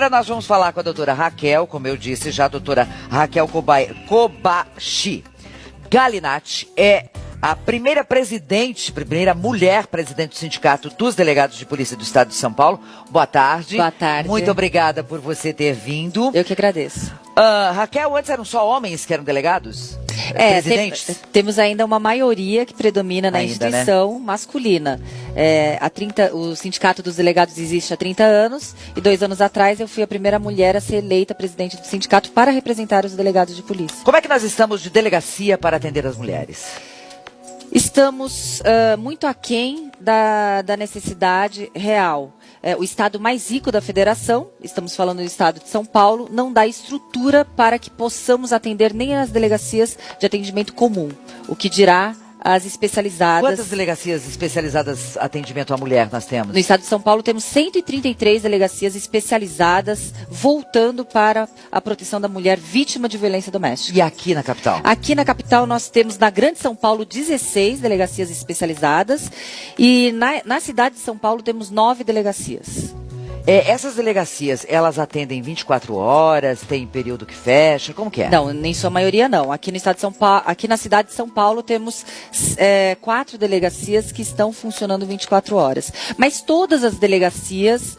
Agora nós vamos falar com a doutora Raquel, como eu disse já, a doutora Raquel Kobashi Galinatti é a primeira mulher presidente do Sindicato dos Delegados de Polícia do Estado de São Paulo. Boa tarde. Boa tarde. Muito obrigada por você ter vindo. Eu que agradeço. Raquel, antes eram só homens que eram delegados? Presidentes? Temos ainda uma maioria que predomina na instituição masculina. O Sindicato dos Delegados existe há 30 anos e 2 anos atrás eu fui a primeira mulher a ser eleita presidente do sindicato para representar os delegados de polícia. Como é que nós estamos de delegacia para atender as mulheres? Estamos muito aquém da necessidade real. O estado mais rico da federação, estamos falando do estado de São Paulo, não dá estrutura para que possamos atender nem as delegacias de atendimento comum, o que dirá as especializadas. Quantas delegacias especializadas atendimento à mulher nós temos? No estado de São Paulo temos 133 delegacias especializadas voltando para a proteção da mulher vítima de violência doméstica. E aqui na capital? Aqui na capital nós temos na Grande São Paulo 16 delegacias especializadas e na cidade de São Paulo temos 9 delegacias. Essas delegacias, elas atendem 24 horas, tem período que fecha, como que é? Não, em sua maioria não. Aqui no estado de São Paulo, aqui na cidade de São Paulo temos 4 delegacias que estão funcionando 24 horas. Mas todas as delegacias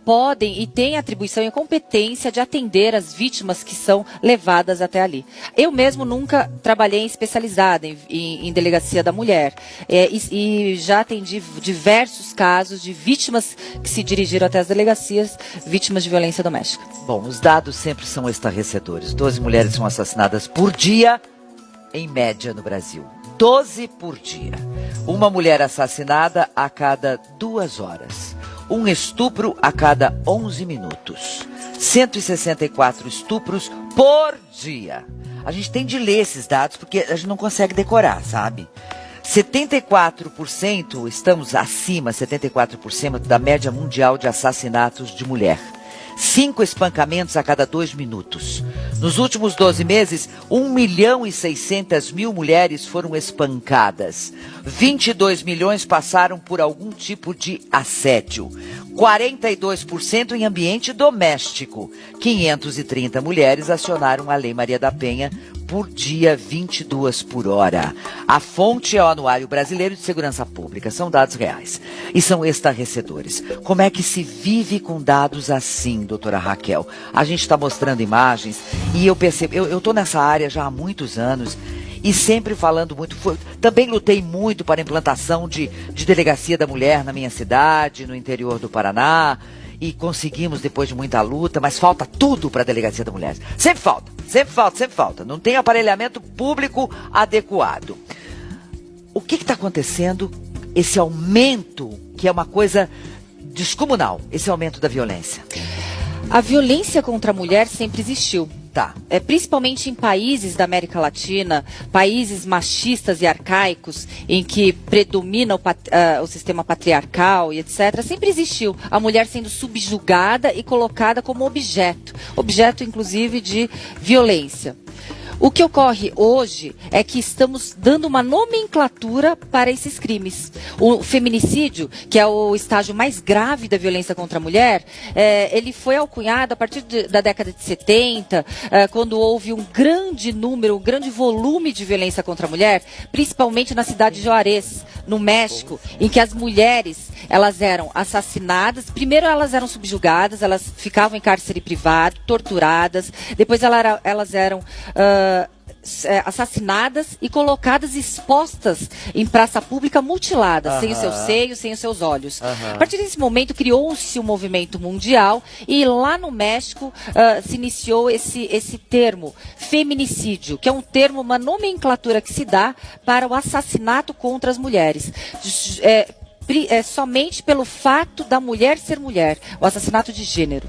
podem e têm a atribuição e a competência de atender as vítimas que são levadas até ali. Eu mesmo nunca trabalhei especializada em delegacia da mulher e já atendi diversos casos de vítimas que se dirigiram até as delegacias vítimas de violência doméstica. Bom, os dados sempre são estarrecedores. 12 mulheres são assassinadas por dia, em média, no Brasil. 12 por dia. Uma mulher assassinada a cada 2 horas. Um estupro a cada 11 minutos. 164 estupros por dia. A gente tem de ler esses dados porque a gente não consegue decorar, sabe? 74%, estamos acima, 74% da média mundial de assassinatos de mulher. 5 espancamentos a cada 2 minutos. Nos últimos 12 meses, 1.600.000 mulheres foram espancadas. 22 milhões passaram por algum tipo de assédio. 42% em ambiente doméstico. 530 mulheres acionaram a Lei Maria da Penha por dia, 22 por hora. A fonte é o Anuário Brasileiro de Segurança Pública. São dados reais e são estarrecedores. Como é que se vive com dados assim, doutora Raquel? A gente está mostrando imagens e eu percebo, eu estou nessa área já há muitos anos e sempre falando muito, também lutei muito para a implantação de delegacia da mulher na minha cidade, no interior do Paraná, e conseguimos depois de muita luta, mas falta tudo para a delegacia da mulher. Sempre falta, sempre falta, sempre falta. Não tem aparelhamento público adequado. O que está acontecendo? Esse aumento, que é uma coisa descomunal, esse aumento da violência. A violência contra a mulher sempre existiu. Tá. Principalmente em países da América Latina, países machistas e arcaicos, em que predomina o sistema patriarcal e etc., sempre existiu a mulher sendo subjugada e colocada como objeto inclusive de violência. O que ocorre hoje é que estamos dando uma nomenclatura para esses crimes. O feminicídio, que é o estágio mais grave da violência contra a mulher, ele foi alcunhado a partir da década de 70, quando houve um grande número, um grande volume de violência contra a mulher, principalmente na cidade de Juarez, no México, em que as mulheres, elas eram assassinadas, primeiro elas eram subjugadas, elas ficavam em cárcere privado, torturadas, depois elas eram assassinadas e colocadas expostas em praça pública mutiladas, sem os seus seios, sem os seus olhos. A partir desse momento criou-se um movimento mundial e lá no México se iniciou esse termo, feminicídio, que é um termo, uma nomenclatura que se dá para o assassinato contra as mulheres. Somente pelo fato da mulher ser mulher, o assassinato de gênero.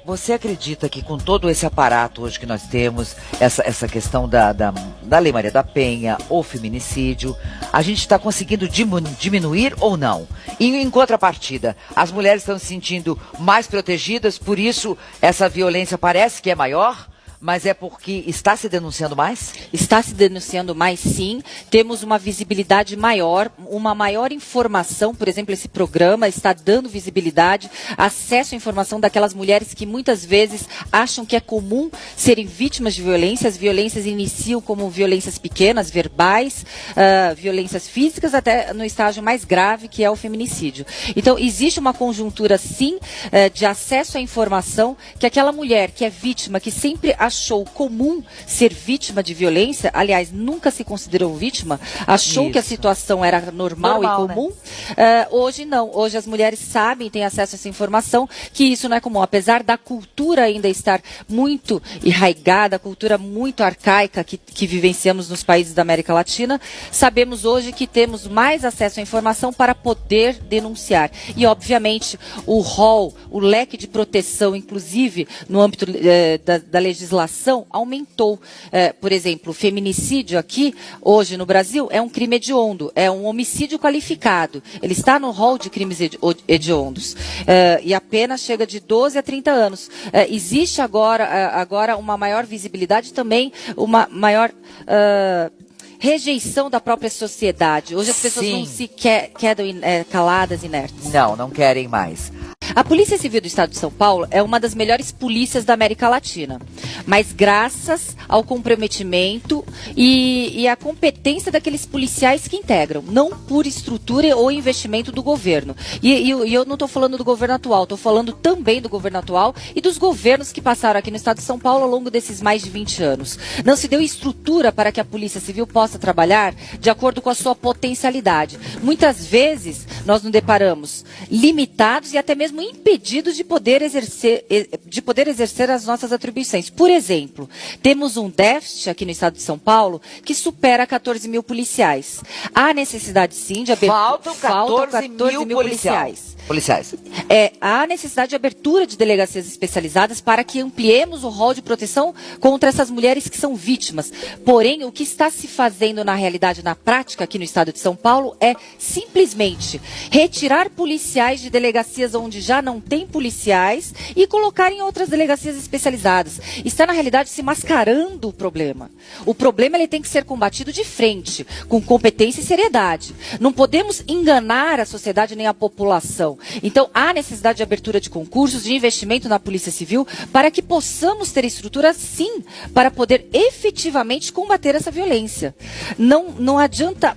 Você acredita que com todo esse aparato hoje que nós temos, essa questão da Lei Maria da Penha, o feminicídio, a gente está conseguindo diminuir ou não? E em contrapartida, as mulheres estão se sentindo mais protegidas, por isso essa violência parece que é maior, Mas é porque está se denunciando mais? Está se denunciando mais, sim. Temos uma visibilidade maior, uma maior informação. Por exemplo, esse programa está dando visibilidade, acesso à informação daquelas mulheres que muitas vezes acham que é comum serem vítimas de violência. As violências iniciam como violências pequenas, verbais, violências físicas, até no estágio mais grave, que é o feminicídio. Então, existe uma conjuntura, sim, de acesso à informação, que aquela mulher que é vítima, que sempre achou comum ser vítima de violência, aliás, nunca se considerou vítima, achou que a situação era normal e comum, né? Hoje não. Hoje as mulheres sabem, têm acesso a essa informação, que isso não é comum. Apesar da cultura ainda estar muito enraigada, a cultura muito arcaica que vivenciamos nos países da América Latina, sabemos hoje que temos mais acesso à informação para poder denunciar. E, obviamente, o rol, o leque de proteção, inclusive no âmbito da legislação, aumentou. Por exemplo, o feminicídio aqui, hoje no Brasil, é um crime hediondo, é um homicídio qualificado. Ele está no rol de crimes hediondos. E a pena chega de 12 a 30 anos. Existe agora uma maior visibilidade, também uma maior rejeição da própria sociedade. Hoje as pessoas não se quedam caladas, inertes. Não querem mais. A Polícia Civil do Estado de São Paulo é uma das melhores polícias da América Latina, mas graças ao comprometimento e à competência daqueles policiais que integram, não por estrutura ou investimento do governo. E eu não estou falando do governo atual, estou falando também do governo atual e dos governos que passaram aqui no Estado de São Paulo ao longo desses mais de 20 anos. Não se deu estrutura para que a Polícia Civil possa trabalhar de acordo com a sua potencialidade. Muitas vezes nós nos deparamos limitados e até mesmo impedidos de poder exercer as nossas atribuições. Por exemplo, temos um déficit aqui no Estado de São Paulo que supera 14 mil policiais. Há necessidade, sim, de abertura. Faltam 14 mil policiais. Há necessidade de abertura de delegacias especializadas para que ampliemos o rol de proteção contra essas mulheres que são vítimas. Porém, o que está se fazendo na realidade, na prática aqui no Estado de São Paulo, é simplesmente retirar policiais de delegacias onde já não tem policiais e colocar em outras delegacias especializadas. Está, na realidade, se mascarando o problema. O problema ele tem que ser combatido de frente, com competência e seriedade. Não podemos enganar a sociedade nem a população. Então, há necessidade de abertura de concursos, de investimento na Polícia Civil, para que possamos ter estrutura, sim, para poder efetivamente combater essa violência. Não adianta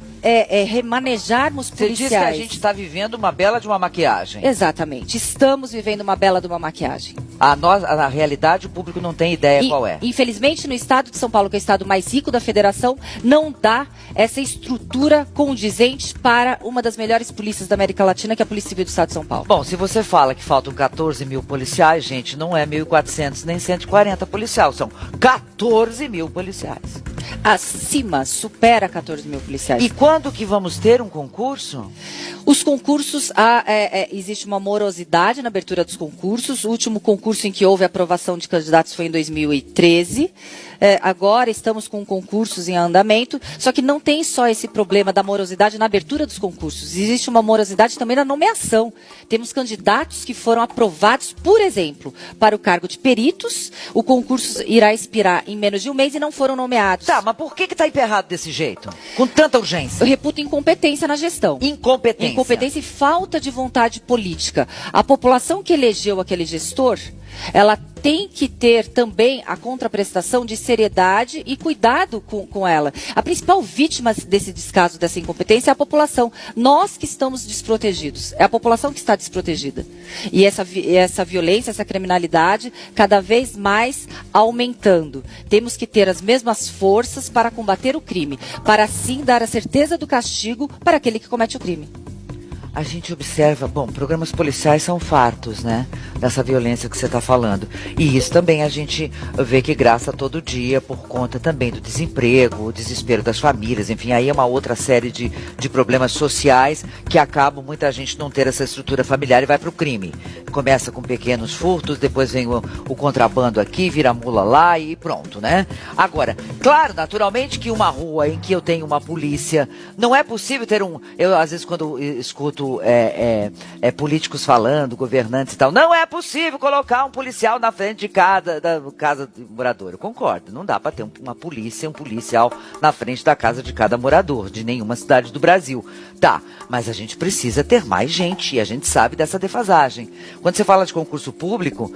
remanejarmos policiais. Você diz que a gente está vivendo uma bela de uma maquiagem. Exatamente. Estamos vivendo uma bela de uma maquiagem. Na realidade, o público não tem ideia qual é. Infelizmente, no Estado de São Paulo, que é o estado mais rico da federação, não dá essa estrutura condizente para uma das melhores polícias da América Latina, que é a Polícia Civil do Estado de São Paulo. Bom, se você fala que faltam 14 mil policiais, gente, não é 1.400 nem 140 policiais, são 14 mil policiais. Supera 14 mil policiais. E quando que vamos ter um concurso? Os concursos, existe uma morosidade na abertura dos concursos. O último concurso em que houve aprovação de candidatos foi em 2013. Agora estamos com concursos em andamento, só que não tem só esse problema da morosidade na abertura dos concursos. Existe uma morosidade também na nomeação. Temos candidatos que foram aprovados, por exemplo, para o cargo de peritos. O concurso irá expirar em menos de um mês e não foram nomeados. Tá, mas por que está emperrado desse jeito? Com tanta urgência? Eu reputo incompetência na gestão. Incompetência e falta de vontade política. A população que elegeu aquele gestor, ela tem que ter também a contraprestação de seriedade e cuidado com ela. A principal vítima desse descaso, dessa incompetência, é a população. Nós que estamos desprotegidos. É a população que está desprotegida. E essa violência, essa criminalidade, cada vez mais aumentando. Temos que ter as mesmas forças para combater o crime, para assim dar a certeza do castigo para aquele que comete o crime. A gente observa, programas policiais são fartos, né? Dessa violência que você está falando. E isso também a gente vê que graça todo dia por conta também do desemprego, o desespero das famílias, enfim, aí é uma outra série de problemas sociais que acabam muita gente não ter essa estrutura familiar e vai para o crime. Começa com pequenos furtos, depois vem o contrabando aqui, vira mula lá e pronto, né? Agora, claro, naturalmente que uma rua em que eu tenho uma polícia, não é possível ter eu às vezes quando escuto ouço políticos falando, governantes e tal, não é possível colocar um policial na frente de da casa do morador. Eu concordo, não dá para ter um policial na frente da casa de cada morador, de nenhuma cidade do Brasil. Tá, mas a gente precisa ter mais gente, e a gente sabe dessa defasagem. Quando você fala de concurso público,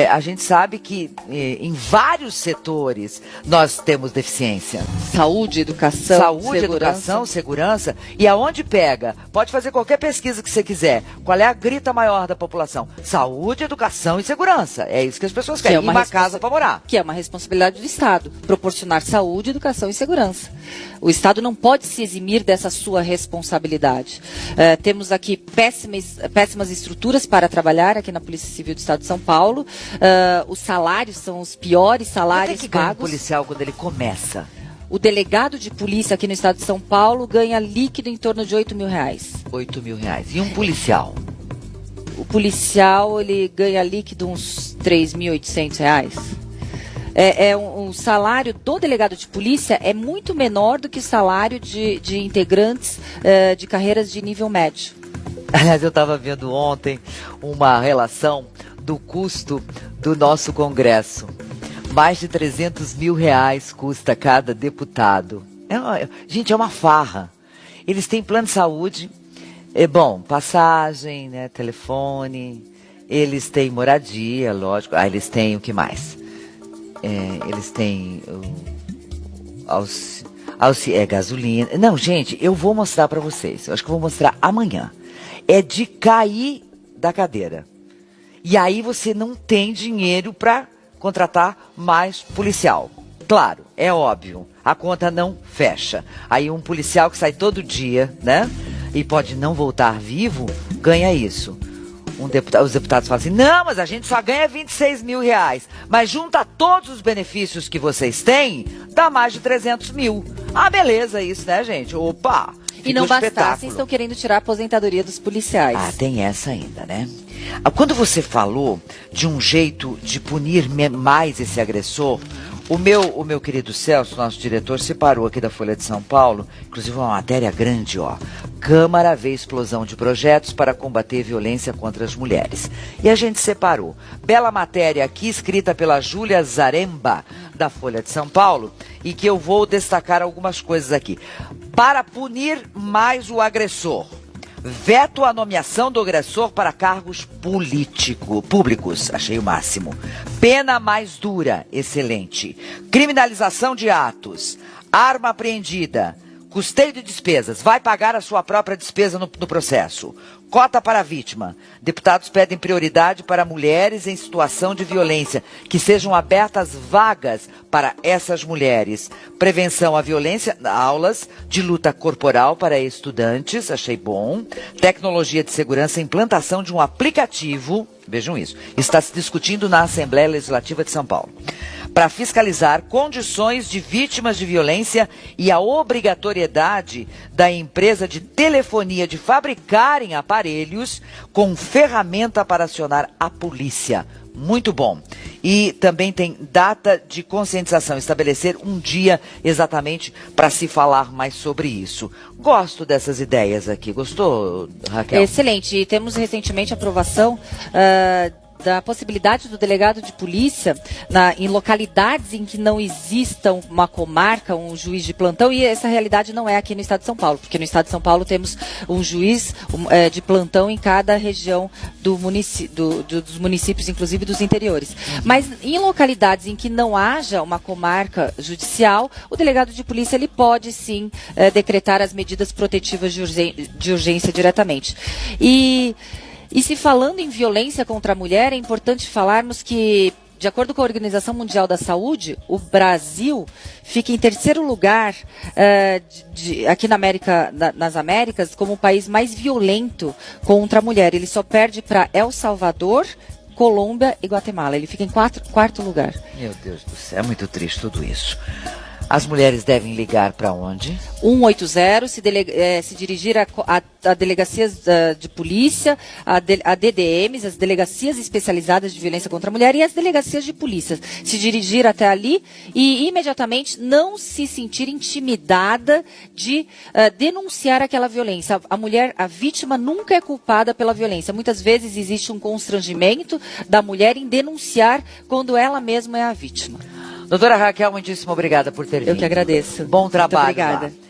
a gente sabe que em vários setores nós temos deficiência. Saúde, Educação, segurança. E aonde pega? Pode fazer qualquer pesquisa que você quiser. Qual é a grita maior da população? Saúde, educação e segurança. É isso que as pessoas querem. E uma casa para morar. Que é uma responsabilidade do Estado. Proporcionar saúde, educação e segurança. O Estado não pode se eximir dessa sua responsabilidade. Temos aqui péssimas estruturas para trabalhar aqui na Polícia Civil do Estado de São Paulo. Os salários são os piores salários pagos. Ganha o policial quando ele começa? O delegado de polícia aqui no estado de São Paulo ganha líquido em torno de R$8 mil. R$8.000. E um policial? O policial, ele ganha líquido uns R$3.800. Um salário do delegado de polícia é muito menor do que o salário de integrantes de carreiras de nível médio. Aliás, eu estava vendo ontem uma relação do custo do nosso Congresso. Mais de R$300 mil custa cada deputado. Gente, é uma farra. Eles têm plano de saúde, passagem, né, telefone, eles têm moradia, lógico. Eles têm o que mais? Eles têm gasolina. Não, gente, eu vou mostrar para vocês. Eu acho que eu vou mostrar amanhã. É de cair da cadeira. E aí você não tem dinheiro para contratar mais policial. Claro, é óbvio, a conta não fecha. Aí um policial que sai todo dia, né, e pode não voltar vivo, ganha isso. Os deputados falam assim, não, mas a gente só ganha R$26 mil. Mas junta todos os benefícios que vocês têm, dá mais de 300 mil. Ah, beleza isso, né, gente? Opa! E não bastasse, estão querendo tirar a aposentadoria dos policiais. Ah, tem essa ainda, né? Quando você falou de um jeito de punir mais esse agressor, o meu querido Celso, nosso diretor, separou aqui da Folha de São Paulo, inclusive uma matéria grande, ó. Câmara vê explosão de projetos para combater violência contra as mulheres. E a gente separou. Bela matéria aqui, escrita pela Júlia Zaremba, da Folha de São Paulo, e que eu vou destacar algumas coisas aqui. Para punir mais o agressor. Veto à nomeação do agressor para cargos públicos, achei o máximo. Pena mais dura, excelente. Criminalização de atos. Arma apreendida. Custeio de despesas. Vai pagar a sua própria despesa no processo. Cota para a vítima. Deputados pedem prioridade para mulheres em situação de violência, que sejam abertas vagas para essas mulheres. Prevenção à violência, aulas de luta corporal para estudantes, achei bom. Tecnologia de segurança, implantação de um aplicativo, vejam isso, está se discutindo na Assembleia Legislativa de São Paulo, para fiscalizar condições de vítimas de violência e a obrigatoriedade da empresa de telefonia de fabricarem aparelhos com ferramenta para acionar a polícia. Muito bom. E também tem data de conscientização, estabelecer um dia exatamente para se falar mais sobre isso. Gosto dessas ideias aqui. Gostou, Raquel? Excelente. E temos recentemente a aprovação da possibilidade do delegado de polícia em localidades em que não exista uma comarca, um juiz de plantão, e essa realidade não é aqui no estado de São Paulo, porque no estado de São Paulo temos um juiz de plantão em cada região dos municípios, inclusive dos interiores. Mas em localidades em que não haja uma comarca judicial, o delegado de polícia ele pode sim decretar as medidas protetivas de urgência diretamente. E se falando em violência contra a mulher, é importante falarmos que, de acordo com a Organização Mundial da Saúde, o Brasil fica em terceiro lugar aqui nas Américas como o país mais violento contra a mulher. Ele só perde para El Salvador, Colômbia e Guatemala. Ele fica em quarto lugar. Meu Deus do céu, é muito triste tudo isso. As mulheres devem ligar para onde? 180, se dirigir a delegacias de polícia, a DDMs, as delegacias especializadas de violência contra a mulher e as delegacias de polícia. Se dirigir até ali e imediatamente não se sentir intimidada de denunciar aquela violência. A mulher, a vítima, nunca é culpada pela violência. Muitas vezes existe um constrangimento da mulher em denunciar quando ela mesma é a vítima. Doutora Raquel, muitíssimo obrigada por ter vindo. Eu que agradeço. Bom trabalho. Muito obrigada. Lá.